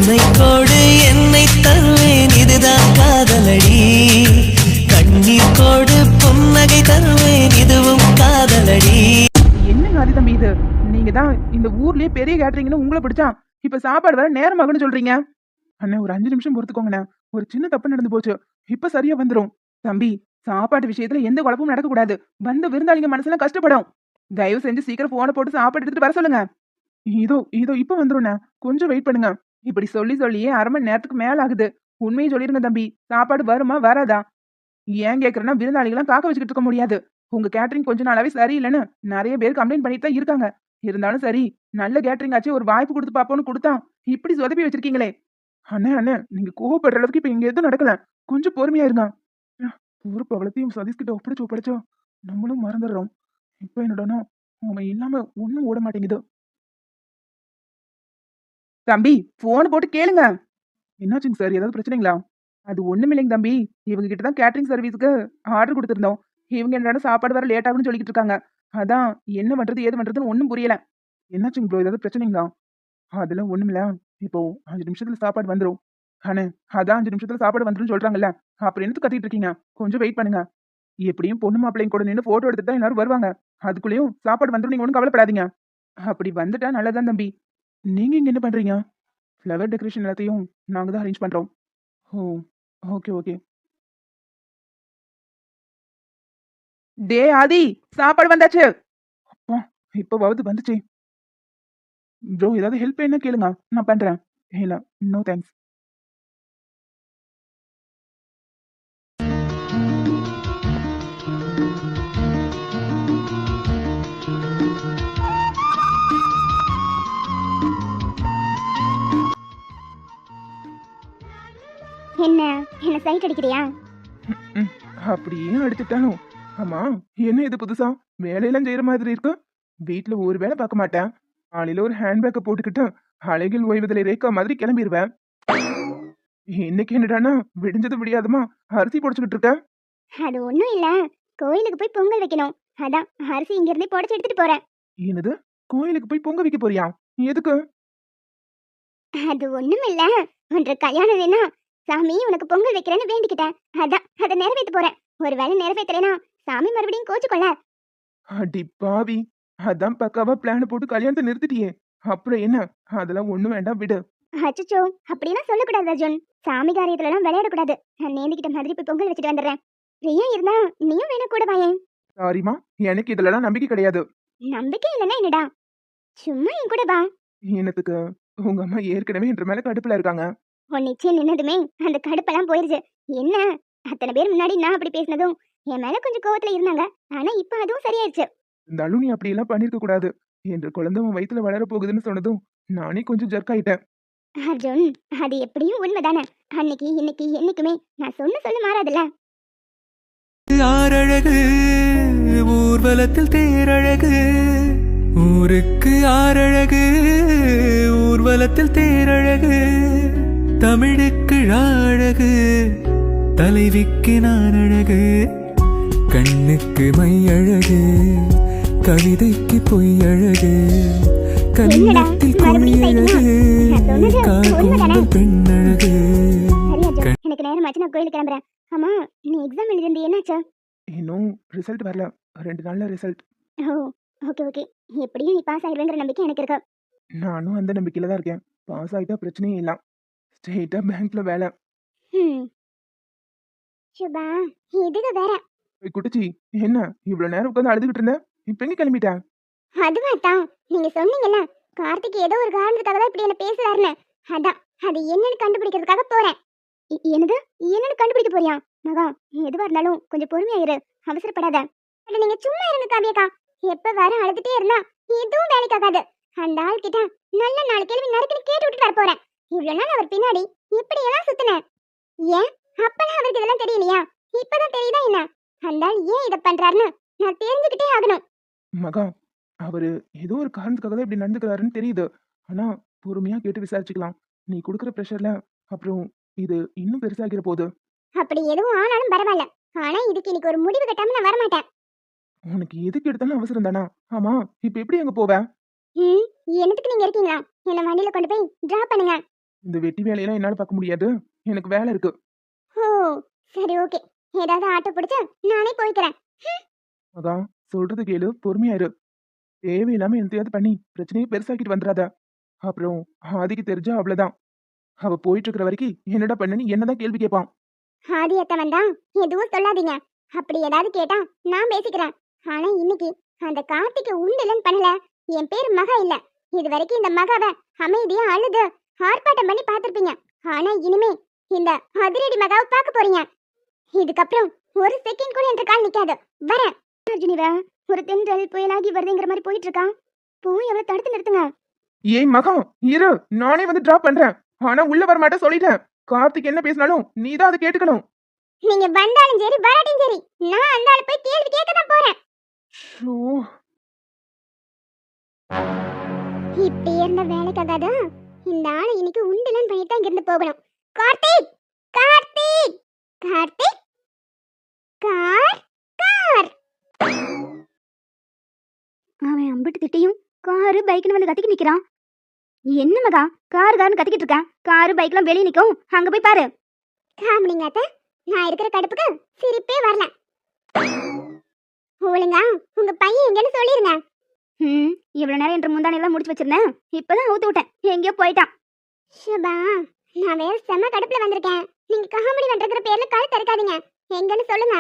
உன்னை கோடு என்னை தருவேன், இதுதான் காதலடி. கண்ணீர் கோடு புன்னகை தருவேன், இதுவும் காதலடி. என்னங்க அது தம்பி இது? நீங்க தான் இந்த ஊர்லயே பெரிய கேட்டரிங்னு உங்களை பிடிச்சா இப்ப சாப்பாடு வர நேரமாகுன்னு சொல்றீங்க. அண்ணா ஒரு 5 நிமிஷம் பொறுத்துக்கோங்கண்ணா, ஒரு சின்ன தப்பு நடந்து போச்சு, இப்ப சரியா வந்துரும். தம்பி சாப்பாட்டு விஷயத்துல எந்த குழப்பமும் நடக்க கூடாது. வந்த விருந்தாளிங்க மனசுல கஷ்டப்படும். தயவு செஞ்சு சீக்கிரம் போன போட்டு சாப்பாடு எடுத்துட்டு வர சொல்லுங்க. இதோ இதோ இப்ப வந்துருண்ணா, கொஞ்சம் வெயிட் பண்ணுங்க. இப்படி சொல்லி சொல்லியே 1/2 மணி நேரத்துக்கு மேல ஆகுது. உண்மையை சொல்லிருங்க தம்பி, சாப்பாடு வருமா வராதா? ஏன் கேக்குறேன்னா விருந்தாளிகளாம் காக்க வச்சுக்கிட்டு இருக்க முடியாது. உங்க கேட்டரிங் கொஞ்ச நாளாவே சரியில்லைன்னு நிறைய பேர் கம்ப்ளைண்ட் பண்ணிட்டு தான் இருக்காங்க. இருந்தாலும் சரி, நல்ல கேட்டரிங் ஆச்சு, ஒரு வாய்ப்பு கொடுத்து பாப்போம்னு கொடுத்தா இப்படி சொதப்பி வச்சிருக்கீங்களே. அண்ணே அண்ணே, நீங்க கோவப்படுற அளவுக்கு இப்ப இங்க எதுவும் நடக்கல, கொஞ்சம் பொறுமையா இருங்க. பொறுப்பு அவ்வளத்தையும் சதீஷ்கிட்ட ஒப்படைச்சோம், நம்மளும் மறந்துடுறோம். இப்ப என்னடா அவன் இல்லாம ஒண்ணும் ஓட மாட்டேங்குது. தம்பி போன் போட்டு கேளுங்க. என்னாச்சுங்க சார், ஏதாவது பிரச்சனைங்களா? அது ஒண்ணும் இல்லைங்க தம்பி, இவங்க கிட்ட தான் கேட்டரிங் சர்வீஸ்க்கு ஆர்டர் கொடுத்திருந்தோம். இவங்க என்னடா சாப்பாடு வர லேட் ஆகும்னு சொல்லிட்டு இருக்காங்க. அதான் என்ன பண்றது ஏது பண்றதுன்னு ஒண்ணும் புரியல. என்னாச்சுங்க ப்ரோ, ஏதாவது பிரச்சனைங்களா? அதெல்லாம் ஒண்ணுமில்ல, இப்போ 5 நிமிஷத்துல சாப்பாடு வந்துரும். அண்ணே அதான் 5 நிமிஷத்துல சாப்பாடு வந்துரும் சொல்றாங்கல்ல, அப்புறம் என்னத்து கத்திட்டு இருக்கீங்க? கொஞ்சம் வெயிட் பண்ணுங்க. எப்படியும் பொண்ணு மாப்பிள்ளைங்க கூட நின்று போட்டோ எடுத்துட்டு தான் எல்லாரும் வருவாங்க. அதுக்குள்ளேயும் சாப்பாடு வந்துரும், நீங்க ஒன்றும் கவலைப்படாதீங்க. அப்படி வந்துட்டா நல்லதான் தம்பி. நீங்க இங்க என்ன பண்றீங்க? ஃப்ளவர் டெக்கரேஷன் எல்லாத்தையும் நாங்க தான் அரேஞ்ச் பண்றோம். ஓ ஓகே ஓகே. டே ஆதி, சாப்பாடு வந்தாச்சு. அப்பா இப்பவாவது வந்துச்சு. ப்ரோ ஏதாவது ஹெல்ப் வேணா கேளுங்க, நான் பண்றேன். இல்ல நோ தேங்க்ஸ். என்ன என்ன சைட் அடிக்கிறியா? ம், அப்படியே எடுத்துட்டாலும். ஆமா, என்ன இது புதுசா வேலையெல்லாம் செய்யற மாதிரி இருக்கு? வீட்டுல ஒரு வேலை பார்க்க மாட்டேன், காலையில ஒரு ஹேண்ட்பேக்கை போட்டுக்கிட்டு அழகில் ஓய்வதில் ரேக்கா மாதிரி கிளம்பிடுவேன். இன்னைக்கு என்னடானா விடிஞ்சது விடியாதமா அரிசி பொடிச்சுக்கிட்டு இருக்க? அது ஒண்ணும் இல்ல, கோயிலுக்கு போய் பொங்கல் வைக்கணும், அதான் அரிசி இங்க இருந்தே புடைச்சு எடுத்துட்டு போறேன். என்னது, கோயிலுக்கு போய் பொங்க வைக்க போறியா? எதுக்கு? அது ஒண்ணும் இல்ல, ஒன்று கல்யாணம் வேணா சாமி உனக்கு பொங்கல் வைக்கிறேன்னு வேண்டிக்கிட்டேன், அதான் அதை நிறைவேற்ற போறேன். ஒருவேளை நிறைவேற்றலைனா சாமி மறுபடியும் கோச்சுக்கொள்ள. அடி பாவி, அதான் பக்காவா பிளான் போட்டு கல்யாணத்தை நிறுத்திட்டியே, அப்புறம் என்ன? அதெல்லாம் ஒண்ணும் வேண்டாம், விடு. அச்சச்சோ, அப்படிலாம் சொல்லக்கூடாது அர்ஜுன், சாமி காரியத்துல எல்லாம் விளையாடக்கூடாது. நான் நேர்ந்துகிட்ட மாதிரி போய் பொங்கல் வச்சுட்டு வந்துடுறேன். பிரியா இருந்தா நீயும் வேணா கூட வாயேன். சாரிமா, எனக்கு இதுலலாம் நம்பிக்கை கிடையாது. நம்பிக்கை இல்லைன்னா என்னடா, சும்மா என் கூட வா. என்னத்துக்கு? உங்க அம்மா ஏற்கனவே என்ற மேல கடுப்புல இருக்காங்க. உன் நிச்சயம் நின்னதுமே அந்த கடுப்பெல்லாம் போயிருச்சு. என்ன, அத்தனை பேர் முன்னாடி நான் அப்படி பேசினதும் என் மேல கொஞ்சம் கோவத்துல இருந்தாங்க, ஆனா இப்ப அதுவும் சரியாயிருச்சு. இருந்தாலும் நீ அப்படி எல்லாம் பண்ணிருக்க கூடாது. என்ற குழந்தை உன் வயித்துல வளர போகுதுன்னு சொன்னதும் நானே கொஞ்சம் ஜர்க் ஆயிட்டேன். அர்ஜுன், அது எப்படியும் உண்மைதானே. அன்னைக்கு இன்னைக்கு என்னைக்குமே நான் சொன்ன சொல்ல மாறாதுல்ல. ஆரழகு ஊர்வலத்தில் தேரழகு, ஊருக்கு ஆரழகு ஊர்வலத்தில் தேரழகு, தமிழுக்கு அழகு தலைவிக்கு நான் அழகு, கண்ணுக்கு மை அழகு கவிதைக்கு பொய் அழகு, கண்ணத்தில் கொடி அழகு காக்கூந்தல் பெண் அழகு. சரி அர்ஜுன், எனக்கு நேரம் ஆச்சு, நான் கோயிலுக்கு கிளம்புறேன். ஆமா, நீ எக்ஸாம் எழுதிருந்து என்னாச்சு? இன்னும் ரிசல்ட் வரல, 2 நாள்ல ரிசல்ட். ஓ ஓகே ஓகே, எப்படியும் நீ பாஸ் ஆயிருவேங்கிற நம்பிக்கை எனக்கு இருக்கு. நானும் அந்த நம்பிக்கையில தான் இருக்கேன். பாஸ் ஆயிட்டா பிரச்சனையே இல்ல, ஸ்ட்ரெயிட்டா பேங்க்ல வேலை. சுபா, இதுக்கு வேற. ஏய் குட்டிச்சி, என்ன இவ்வளவு நேரம் உட்காந்து அழுதுகிட்டு இருந்த? இப்ப எங்க கிளம்பிட்டேன்? அதுவாத்தான், நீங்க சொன்னீங்கல்ல கார்த்திக் ஏதோ ஒரு காரணத்துக்காக தான் இப்படி என்ன பேசுறாருன்னு, அதான் அது என்னன்னு கண்டுபிடிக்கிறதுக்காக போறேன். என்னது, என்னன்னு கண்டுபிடிக்க போறியா? மகா, எதுவா இருந்தாலும் கொஞ்சம் பொறுமையா இரு, அவசரப்படாத. அட நீங்க சும்மா இருங்க காவியக்கா, எப்ப வர அழுதுட்டே இருந்தா எதுவும் வேலைக்காகாது. அந்த ஆள் கிட்ட நல்ல 4 கேள்வி நறுக்குன்னு கேட்டு விட்டு வர போறேன். இவ்வளவு நாள் அவர் பின்னாடி இப்படி எல்லாம் சுத்தினேன். ஏன் அப்பெல்லாம் அவருக்கு இதெல்லாம் தெரியலையா? இப்பதான் தெரியுதா என்ன? அந்த ஆள் ஏன் இதை பண்றாருன்னு நான் தெரிஞ்சுக்கிட்டே ஆகணும். மகா, அவரு ஏதோ ஒரு காரணத்துக்காக தான் இப்படி நடந்துக்கிறாருன்னு தெரியுது. ஆனா பொறுமையா கேட்டு விசாரிச்சுக்கலாம். நீ கொடுக்குற ப்ரெஷர்ல அப்புறம் இது இன்னும் பெருசாகிற போகுது. அப்படி எதுவும் ஆனாலும் பரவாயில்ல, ஆனா இதுக்கு இன்னைக்கு ஒரு முடிவு கட்டாம நான் வரமாட்டேன். உனக்கு எதுக்கு எடுத்தாலும் அவசரம் தானா? ஆமா, இப்ப எப்படி அங்க போவ? என்னத்துக்கு நீங்க இருக்கீங்களா? என்ன வண்டியில கொண்டு போய் டிராப் பண்ணுங்க. இந்த வெட்டி வேலையெல்லாம் என்னால பார்க்க முடியாது, எனக்கு வேலை இருக்கு. ஓ சரி ஓகே, ஏதாவது ஆட்டோ பிடிச்சா நானே போய்க்கிறேன். மகா, சொல்றது கேளு, பொறுமையா இரு. தேவையில்லாம எந்தையாவது பண்ணி பிரச்சனையை பெருசாக்கிட்டு வந்துடாத. அப்புறம் ஆதிக்கு தெரிஞ்சா அவ்வளவுதான். அவ போயிட்டு இருக்கிற வரைக்கும் என்னடா பண்ணு என்னதான் கேள்வி கேட்பான். ஆதி அத்தவன் தான் எதுவும் சொல்லாதீங்க. அப்படி ஏதாவது கேட்டா நான் பேசிக்கிறேன். ஆனா இன்னைக்கு அந்த கார்த்திகை உண்டிலன் பண்ணல. என் பேர் மகா இல்ல. இது வரைக்கும் இந்த மகாவை அமைதியா அழுது ஆர்ப்பாட்டம் பண்ணி பார்த்திருப்பீங்க. ஆனா இனிமே இந்த அதிரடி மகாவை பார்க்க போறீங்க. இதுக்கப்புறம் ஒரு செகண்ட் கூட என்ற கால் நிக்காது. வரேன். அர்ஜுனிவ ஒரு தென்றல் புயலாகி வருதுங்கிற மாதிரி போயிட்டு இருக்கான். போய் அவளை தடுத்து நிறுத்துங்க. ஏய் மகா, இரு, நானே வந்து டிராப் பண்றேன். ஆனா உள்ள வர மாட்டேன் சொல்லிட்டேன். கார்த்திக் என்ன பேசினாலும் நீதான் அதை கேட்டுக்கணும். நீங்க வந்தாலும் சரி வராட்டியும் சரி, நான் அந்த ஆளை போய் கேள்வி கேட்க தான் போறேன். ஷோ, இப்படி இருந்த வேலைக்காக இந்த ஆளை இன்னைக்கு உண்டுலன்னு பண்ணிட்டு தான் இங்கிருந்து போகணும். Karthik Karthik Karthik car car. அவன் அம்பிட்டு திட்டியும் காரு பைக்னு வந்து கத்திக்கிட்டு நிக்கிறான். என்ன மகா கார் கார்னு கத்திக்கிட்டு இருக்கான்? காரு பைக்லாம் வெளியே நிக்கும், அங்க போய் பாரு. காமிங்க அத்தை, நான் இருக்கிற கடுப்புக்கு சிரிப்பே வரல. ஒழுங்கா உங்க பையன் எங்கன்னு சொல்லிருங்க. இவ்வளவு நேரம் என்ற முந்தானெல்லாம் முடிச்சு வச்சிருந்தேன், இப்பதான் ஊத்து விட்டேன், எங்கேயோ போயிட்டான். ஷபா, நான் வேற செம கடுப்புல வந்திருக்கேன். நீங்க காமெடி பண்றதுற பேர்ல கழுத்து இருக்காதீங்க. எங்கன்னு சொல்லுங்க.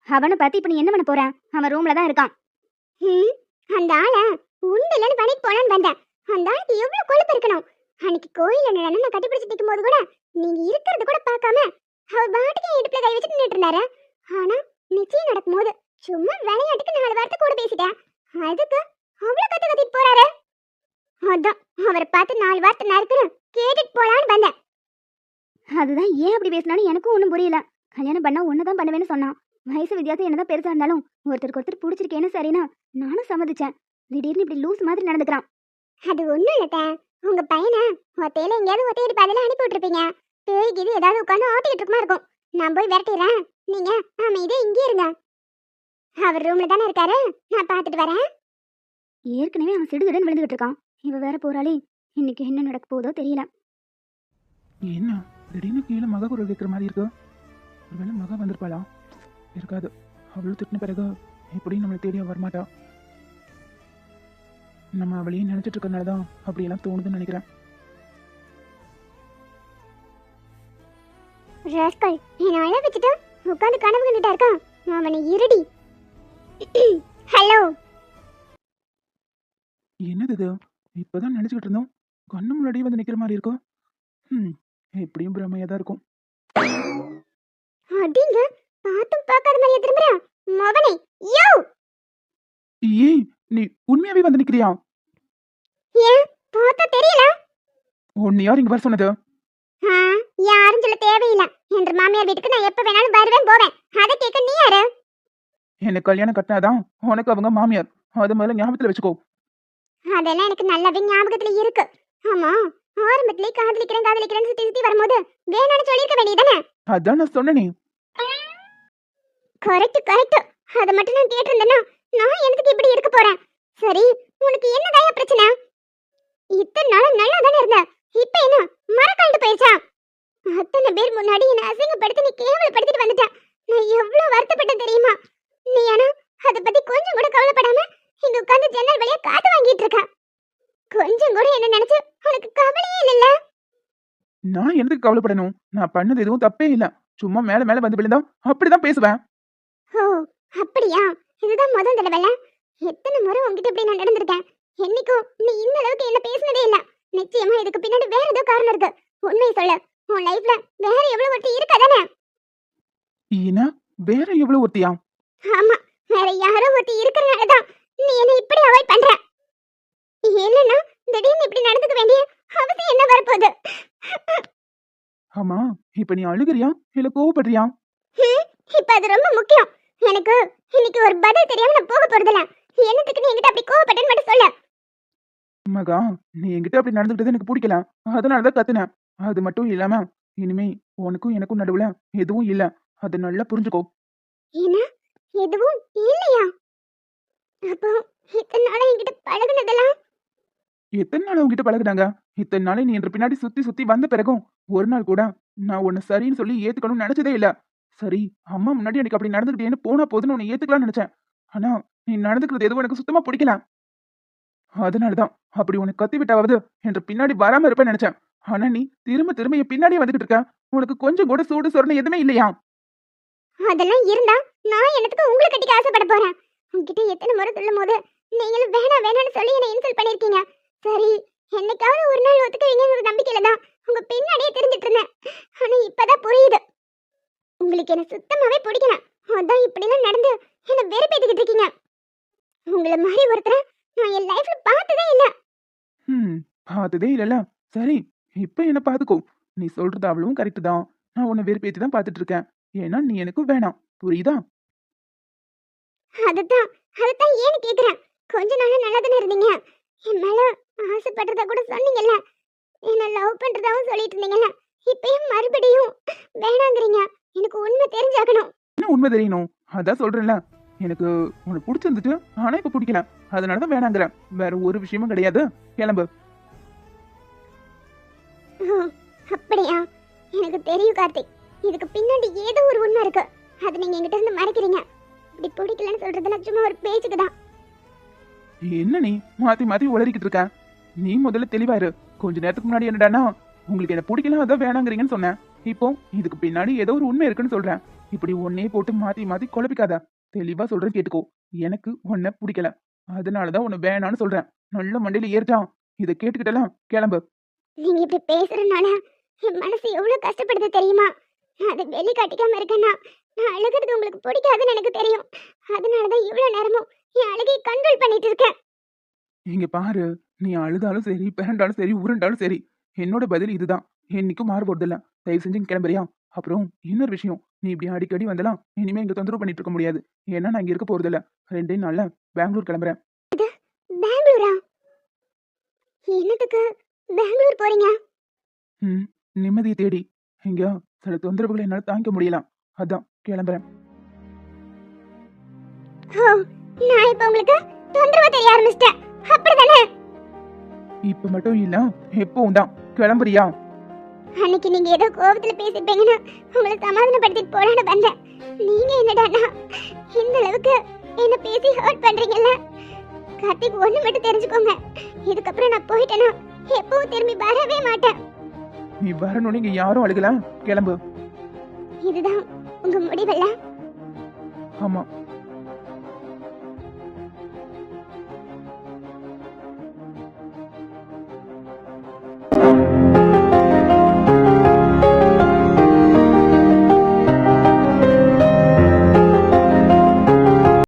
அவனை பத்தி இப்ப நீ என்ன பண்ண போற? அவன் ரூம்ல தான் இருக்கான். அந்த ஆளை உண்டிலன்னு பண்ணிட்டு போனான்னு வந்தேன். அந்த ஆளுக்கு எவ்வளவு கொழுப்பு இருக்கணும். அன்னைக்கு கோயில நான் கட்டிப்பிடிச்சு நிற்கும் போது கூட நீங்க இருக்கிறது கூட பார்க்காம அவர் பாட்டுக்கு இடுப்புல கை வச்சுட்டு நின்னுட்டு இருந்தாரு. ஆனா நிச்சயம் நடக்கும் போது சும்மா விளையாட்டுக்கு 4 வார்த்தை கூட பேசிட்டேன். அதுக்கு அவ்வளவு கத்திட்டு போறாரு. அதான் அவரை பார்த்து 4 வார்த்தை நறுக்குன்னு கேட்டுட்டு போலான்னு வந்தேன். அதுதான் ஏன் அப்படி பேசினாலும் எனக்கும் ஒன்றும் புரியல. கல்யாணம் பண்ணா ஒண்ணுதான் பண்ணுவேன்னு சொன்னான். வயசு வித்தியாசம் என்னதான் பெருசா இருந்தாலும் ஒருத்தருக்கு ஒருத்தர் பிடிச்சிருக்கேன்னு சரினா நானும் சம்மதிச்சேன். திடீர்னு இப்படி லூஸ் மாதிரி நடந்துக்கிறான். அது ஒண்ணும் இல்ல, உங்க பையனை ஒத்தையில எங்கேயாவது ஒத்தையடி பாதையில அனுப்பி விட்டுருப்பீங்க. பேய்க்கு இது ஏதாவது உட்காந்து ஆட்டிக்கிட்டு இருக்குமா இருக்கும். நான் போய் விரட்டிடுறேன், நீங்க அமைதியா இங்கே இருங்க. அவர் ரூம்ல தானே இருக்காரு, நான் பார்த்துட்டு வரேன். ஏற்கனவே அவன் சிடுதிடன்னு விழுந்துகிட்டு இருக்கான். இவ வேற போறாளே, இன்னைக்கு என்ன நடக்க போதோ தெரியல. என்ன திடீர்னு கீழே மகா குரல் கேட்கிற மாதிரி இருக்கு. ஒருவேளை மகா வந்திருப்பாளா? இருக்காது. அவ்வளவு திட்டின பிறகு எப்படியும் நம்மளை தேடியா வரமாட்டா. நம்ம அவளையே நினைச்சிட்டு இருக்கறனாலதான் அப்படியெல்லாம் தோணுதுன்னு நினைக்கிறேன். ராஸ்கல், என்ன அழ வச்சுட்டு உட்காந்து கனவு கண்டுட்டா இருக்கான். அவனை இருடி. ஹலோ, என்னது இது? இப்பதான் நினைச்சுக்கிட்டு இருந்தோம், கண்ணு முன்னாடியே வந்து நிக்கிற மாதிரி இருக்கும். எப்படியும் பிரமையா தான் இருக்கும். அடிங்க, பாத்தும் பார்க்காத மாதிரி திரும்புறான் மவனே. யோ, ஏய், நீ உண்மையாவே வந்து நிக்கிறியா? ஏன் பார்த்தா தெரியல? உன்னை யார் இங்க வர சொன்னது? யாரும் சொல்ல தேவையில்லை. என்ற மாமியார் வீட்டுக்கு நான் எப்ப வேணாலும் வருவேன் போவேன். அதை கேட்க நீ யாரு? எனக்கு கல்யாணம் கட்டினாதான் உனக்கு அவங்க மாமியார். அது முதல்ல ஞாபகத்துல வச்சுக்கோ. அதெல்லாம் எனக்கு நல்லாவே ஞாபகத்துல இருக்கு. ஆமா, ஆரம்பத்திலே காதலிக்கிறேன்னு சுத்தி சுத்தி வரும்போது வேணான்னு சொல்லிருக்க வேண்டியதானே? அதான் நான் சொன்னேனே. கரெக்ட். அதை மட்டும் நான் கேட்டிருந்தேன்னா நான் எனக்கு இப்படி இருக்க போறேன். சரி, உனக்கு என்னதான் பிரச்சனை? இத்தனை நாள் நல்லா தானே இருந்த, இப்ப என்ன மரக்காண்டு போயிருச்சா? அத்தனை பேர் முன்னாடி என்ன அசிங்கப்படுத்தி நீ கேவலப்படுத்திட்டு வந்துட்ட. நான் எவ்வளவு வருத்தப்பட்டேன் தெரியுமா? நீ ஆனா அதை பத்தி கொஞ்சம் கூட கவலைப்படாம இங்க உட்கார்ந்து ஜன்னல் வழியா காத்து வாங்கிட்டு இருக்க. கொஞ்சம் கூட என்ன நினைச்சு உனக்கு கவலையே இல்ல. நான் எதுக்கு கவலைப்படணும்? நான் பண்ணது எதுவும் தப்பே இல்ல. சும்மா மேல மேல வந்து விழுந்தா அப்படிதான் பேசுவேன். ஓ அப்படியா? இதுதான் முதல் தடவை. எத்தனை முறை உன்கிட்ட இப்படி நான் நடந்திருக்கேன். என்னைக்கும் நீ இந்த அளவுக்கு என்ன பேசினதே இல்ல. நிச்சயமா இதுக்கு பின்னாடி வேற ஏதோ காரணம் இருக்கு. உண்மையை சொல்லு, உன் லைஃப்ல வேற எவ்வளவு ஒருத்தி இருக்காதானே? ஏன்னா வேற எவ்வளவு ஒருத்தியா? ஆமா, வேற யாரோ ஒருத்தி இருக்கிறனாலதான் நீ என்ன இப்படி அவாய்ட் பண்ற. இல்லன்னா திடீர்னு இப்படி நடந்துக்க வேண்டிய அவசியம் என்ன வரப்போகுது? ஆமா, இப்ப நீ அழுகிறியா இல்ல கோவப்படுறியா? இப்ப அது ரொம்ப முக்கியம். எனக்கு இன்னைக்கு ஒரு பதில் தெரியாம நான் போக போறதில்ல. என்னத்துக்கு நீ என்கிட்ட அப்படி கோவப்பட்டேன்னு மட்டும் சொல்லு. மகா, நீ என்கிட்ட அப்படி நடந்துக்கிட்டது எனக்கு பிடிக்கல, அதனாலதான் கத்துனேன். அது மட்டும் இல்லாம இனிமே உனக்கும் எனக்கும் நடுவுல எதுவும் இல்ல, அது நல்லா புரிஞ்சுக்கோ. என்ன, எதுவும் இல்லையா? அப்போ இத்தனை நாளா என்கிட்ட பழகுனதெல்லாம்? எத்தனை நாள் உங்ககிட்ட பழகுனாங்க? இத்தனை நாளே நீ என்ற பின்னாடி சுத்தி சுத்தி வந்த பிறகும் ஒரு நாள் கூட நான் உன்னை சரின்னு சொல்லி ஏத்துக்கணும்னு நினைச்சதே இல்ல. சரி, அம்மா முன்னாடி எனக்கு அப்படி நடந்துக்கிட்டேன்னு போனா போதுன்னு உன்னை ஏத்துக்கலாம்னு நினைச்சேன். ஆனா நீ நடந்துக்கிறது எதுவும் எனக்கு சுத்தமா பிடிக்கல. அதனாலதான் அப்படி உனக்கு கத்தி விட்டாவது என்ற பின்னாடி வராம இருப்பேன்னு நினைச்சேன். ஆனா நீ திரும்ப திரும்ப என் பின்னாடியே வந்துகிட்டு இருக்க. உனக்கு கொஞ்சம் கூட சூடு சொரணை எதுவுமே இல்லையா? அதெல்லாம் இருந்தா நான் எனக்கு உங்களை கட்டிக்க ஆசைப்பட போறேன். உங்ககிட்ட எத்தனை முறை சொல்லும் போது நீங்களும் வேணாம்னு சொல்லி என்ன இன்சல்ட் பண்ணிருக்கீங்க. சரி, என்னைக்காவது ஒரு நாள் ஒத்துக்குவீங்கன்னு ஒரு நம்பிக்கையில தான் உங்க பின்னாடியே தெரிஞ்சிட்டு இருந்தேன். ஆனா இப்பதான் புரியுது, உங்களுக்கு என்ன சுத்தமாவே பிடிக்கல. அதான் இப்படி எல்லாம் நடந்து என்ன வெறுப்பேத்திக்கிட்டு இருக்கீங்க. உங்களை மாதிரி ஒருத்தரை நான் என் லைஃப்ல பார்த்ததே இல்ல. பார்த்ததே இல்லல. சரி, இப்ப என்ன பாத்துக்கோ. நீ சொல்றது அவ்வளவும் கரெக்ட் தான். நான் உன்னை வெறுப்பேத்தி தான் பாத்துட்டு இருக்கேன். ஏன்னா நீ எனக்கு வேணாம், புரியுதா? அதுதான் ஏன்னு கேக்குறேன். கொஞ்ச நாளா நல்லா தானே இருந்தீங்க. என் மேல ஆசைப்படுறதா கூட சொன்னீங்கல்ல, என்ன லவ் பண்றதாவும் சொல்லிட்டு இருந்தீங்கல்ல. இப்பயும் மறுபடியும் வேணாங்கிறீங்க. எனக்கு உண்மை தெரிஞ்சாகணும். என்ன உண்மை தெரியணும்? அதான் சொல்றேன்ல, எனக்கு உனக்கு பிடிச்சிருந்துட்டு ஆனா இப்ப பிடிக்கல. அதனாலதான் வேணாங்கிறேன். வேற ஒரு விஷயமும் கிடையாது. கிளம்பு. அப்படியா? எனக்கு தெரியும் கார்த்திக், இதுக்கு பின்னாடி ஏதோ ஒரு உண்மை இருக்கு. அது நீங்க என்கிட்ட இருந்து மறைக்கிறீங்க. இப்படி பிடிக்கலன்னு சொல்றதுலாம் சும்மா ஒரு பேச்சுக்கு தான். என்ன நீ மாத்தி மாத்தி உளறிக்கிட்டு இருக்க? நீ முதல்ல தெளிவாரு. கொஞ்ச நேரத்துக்கு முன்னாடி என்னடானா உங்களுக்கு என்ன பிடிக்கல அதான் வேணாங்கிறீங்கன்னு சொன்னேன். இப்போ இதுக்கு பின்னாடி ஏதோ ஒரு உண்மை இருக்குன்னு சொல்றேன். இப்படி ஒன்னே போட்டு மாத்தி மாத்தி குழப்பிக்காத. தெளிவா சொல்றேன் கேட்டுக்கோ. எனக்கு உன்னை பிடிக்கல, அதனாலதான் உன்னை வேணான்னு சொல்றேன். நல்ல மண்டையில ஏறிட்டான். இதை கேட்டுக்கிட்டலாம். கிளம்பு. நீங்க இப்படி பேசுறதுனால என் மனசு எவ்வளவு கஷ்டப்படுது தெரியுமா? நான் அதை வெளிக்காட்டிக்காம இருக்கேன்னா நான் அழுகிறது உங்களுக்கு பிடிக்காதுன்னு எனக்கு தெரியும். அதனாலதான் இவ்வளவு நேரமும் என் அழுகையை கண்ட்ரோல் பண்ணிட்டு இருக்கேன். இங்க பாரு, நீ அழுதாலும் சரி, பிறண்டாலும் சரி, உருண்டாலும் சரி, என்னோட பதில் இதுதான். என்னைக்கும் மாறு போறதில்ல. தயவு செஞ்சு இங்க கிளம்புறியா? அப்புறம் இன்னொரு விஷயம், நீ இப்படி அடிக்கடி வந்தலாம் இனிமே இங்க தொந்தரவு பண்ணிட்டு இருக்க முடியாது. ஏன்னா நான் இங்க இருக்க போறதில்ல. 2 நாள்ல பெங்களூர் கிளம்புறேன். பெங்களூரா? என்னத்துக்கு பெங்களூர் போறீங்க? நிம்மதியை தேடி. இங்க சில தொந்தரவுகளை என்னால தாங்கிக்க முடியல, அதான் கிளம்புறேன். நான் இப்ப உங்களுக்கு தொந்தரவு தெரிய ஆரம்பிச்சிட்டேன், அப்படிதானே? இப்ப மட்டும் இல்ல, எப்பவும் தான். கிளம்புறியா? அன்னைக்கு நீங்க ஏதோ கோபத்துல பேசிட்டீங்கன்னு உங்களை சமாதானப்படுத்திட்டு போறான்னு வந்தேன். நீங்க என்னடானா இந்த அளவுக்கு என்ன பேசி ஹர்ட் பண்றீங்கல்ல. கார்த்திக், ஒண்ணு மட்டும் தெரிஞ்சுக்கோங்க, இதுக்கப்புறம் நான் போயிட்டேன்னா எப்பவும் திரும்பி வரவே மாட்டேன். நீ வரணும்னு இங்க யாரும் அழுகல. கிளம்பு. இதுதான் உங்க முடிவல்ல? ஆமா,